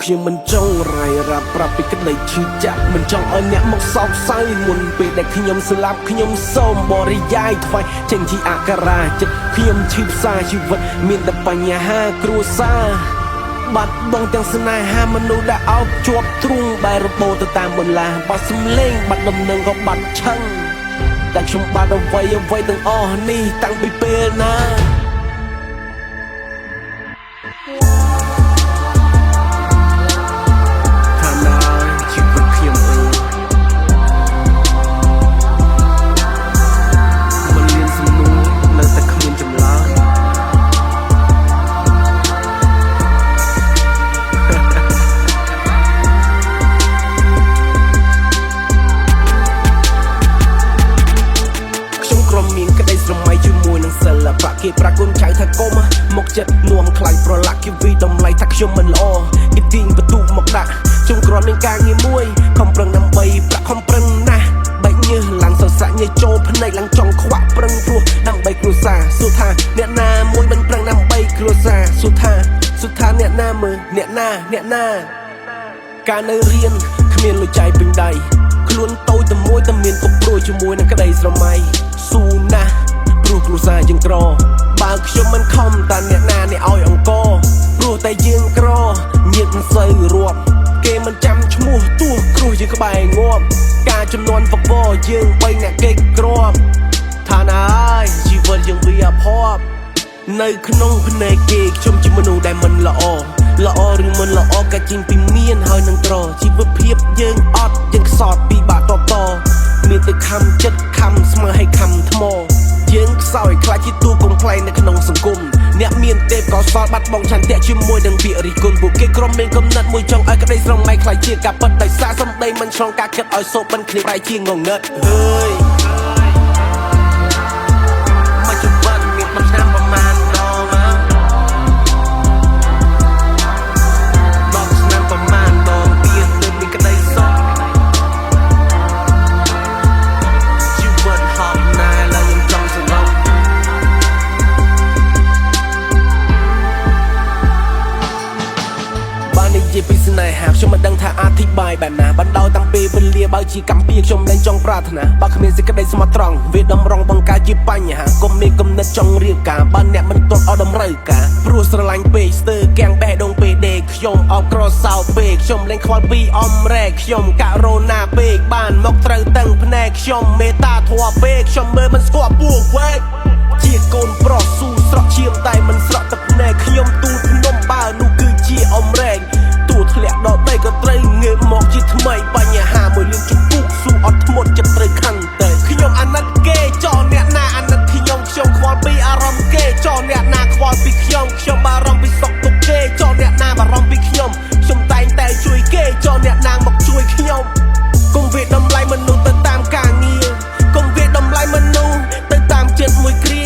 ខ្ញុំមិនចង់រាយរាប់ប្រាប់ពីក្តីឈឺចាប់មិនចង់ឲ្យអ្នកមកសោកសៅមុនពេលដែលខ្ញុំស្លាប់ខ្ញុំសូមបរិយាយថ្វាយចេញជាអក្ខរាចិត្តខ្ញុំឈឺផ្សាជីវិតមានតែបញ្ហាគ្រួសារបាត់បង់ទាំងស្នេហាមនុស្សដែលអោបជាប់ទ្រូងបែររបូរទៅតាមបន្លាបាត់សំលេងបាត់ដំណឹងក៏បាត់ឆឹងតែខ្ញុំបាត់អ្វីទាំងអស់នេះតាំងពីពេលណាគេប្រាគុណចៅថាកុំមកចិត្តនួមខ្លាយប្រឡាក់គេវីតម្លៃថាខ្ញុំមិនល្អគេទាញបន្ទុកមកដាក់ខ្ញុំគ្រាន់មានការងារមួយខំប្រឹងដើម្បីប្រាក់ខំប្រឹងណាស់បែកញើសឡើងសរស័កញើសចូលភ្នែកឡើងចង់ខ្វាក់ប្រឹងព្រោះដើម្បីគ្រួសារសួរថាអ្នកណាមួយមិនប្រឹងដើម្បីគ្រួសារសួរថាអ្នកណាមើលអ្នកណាការនៅរៀនគ្មានលុយចាយពេញដៃខ្លួនតូចតែមួយតែមានគប់ព្រួយជាមួយនឹងក្តីស្រមៃស៊ូណាស់ព្រោះគ្រួសារយើងក្របើខ្ញុំមិនខំតាអ្នកណានេះឲ្យអង្គព្រោះតែយើងក្រញាតមិនសូវរាប់គេមិនចាំឈ្មោះទោះគ្រូយើងក្បែរងាប់ការចំនួនវកយើងបីអ្នកគេក្របថាណាហើយជីវិតយើងវាអភ័ព្វនៅក្នុងភ្នែកគេខ្ញុំជាមនុស្សដែលមិនល្អឬមិនល្អក៏ចេញពីមានហើយនឹងក្រជីវភាពយើងអត់យើងខ្សត់ពីបាក់តបមានតែខំចិត្តខំស្មើឲ្យខំថ្មយើងខ្សោយខ្លាចជាតួកំប្លែងនៅក្នុងសង្គមអ្នកមានទេពកោសល្យបាត់បង់ឆន្ទៈជាមួយនឹងពាក្យរិះគន់ពួកគេក្រុមមានគំនិតមួយចង់ឲ្យក្តីស្រមៃខ្លាចជាការពិតដោយសារសម្ដីមិនឆ្លងការគិតឲ្យសូបបិនគ្នាប្រែជាងងងឹតហើយមកជុំបាត់មានមិនឆ្នាំប្រមាណពីស្នេហាខ្ញុំមិនដឹងថាអធិប្បាយបែបណាបណ្ដោយតាំងពីវេលាបើជាកម្មពីខ្ញុំលែងចង់ប្រាថ្នាបើគ្មានសេចក្តីស្មោះត្រង់វាតម្រង់បង្កើតជាបញ្ហាកុំមានគំនិតចង់រៀបការបើអ្នកមិនទាន់អត់តម្រូវការព្រោះស្រឡាញ់ពេកស្ទើរកាំងបេះដូងពេកដេកខ្ញុំអោបក្រសោពេកខ្ញុំលែងខ្វល់ពីអំរែកខ្ញុំករ៉ូណាពេកបានមកត្រូវតឹងភ្នែកខ្ញុំមេតាធွာពេកខ្ញុំមើលមិនស្គាល់ពួកវែកជាកូនប្រុសស៊ូស្រក់ឈាមតែមិនស្រក់ទឹកភ្នែកខ្ញុំទូលភ្នំបើនោះគឺជាអំរែកធ្លាក់ដល់ដីក៏ត្រូវងើបមកជាថ្មីបញ្ហាមួយលឿនជពុះស៊ូអត់ធ្មត់ចិត្តត្រូវខឹងតែខ្ញុំអាណិតគេចោលអ្នកណាអាណិតខ្ញុំខ្វល់ពីអារម្មណ៍គេចោលអ្នកណាខ្វល់ពីខ្ញុំបារម្ភពីសុខទុក្ខគេចោលអ្នកណាបារម្ភពីខ្ញុំតែងតែជួយគេចោលអ្នកណាមកជួយខ្ញុំកុំវាតម្លៃមនុស្សទៅតាមការងារកុំវាតម្លៃមនុស្សទៅតាមចិត្តមួយគ្រា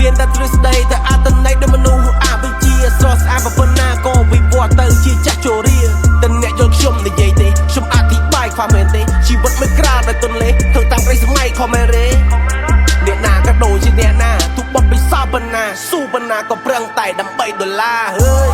មានតែទ្រឹស្ដីតែអត្តន័យដូចមនុស្សអវិជ្ជាស្រស់ស្អាតប៉ុណ្ណាក៏វិវត្តទៅជាចាស់ជរាតែអ្នកយល់ខ្ញុំនិយាយទេខ្ញុំអធិប្បាយខ្វះមែនទេជីវិតមិនក្រាលតែទន្លេធ្វើតាមប្រិសម័យខំមែនទេអ្នកណាក៏ដូចជាអ្នកណាទុកបត់ពិសោធន៍ប៉ុណ្ណាស៊ូប៉ុណ្ណាក៏ប្រឹងតែដើម្បីដុល្លារហើយ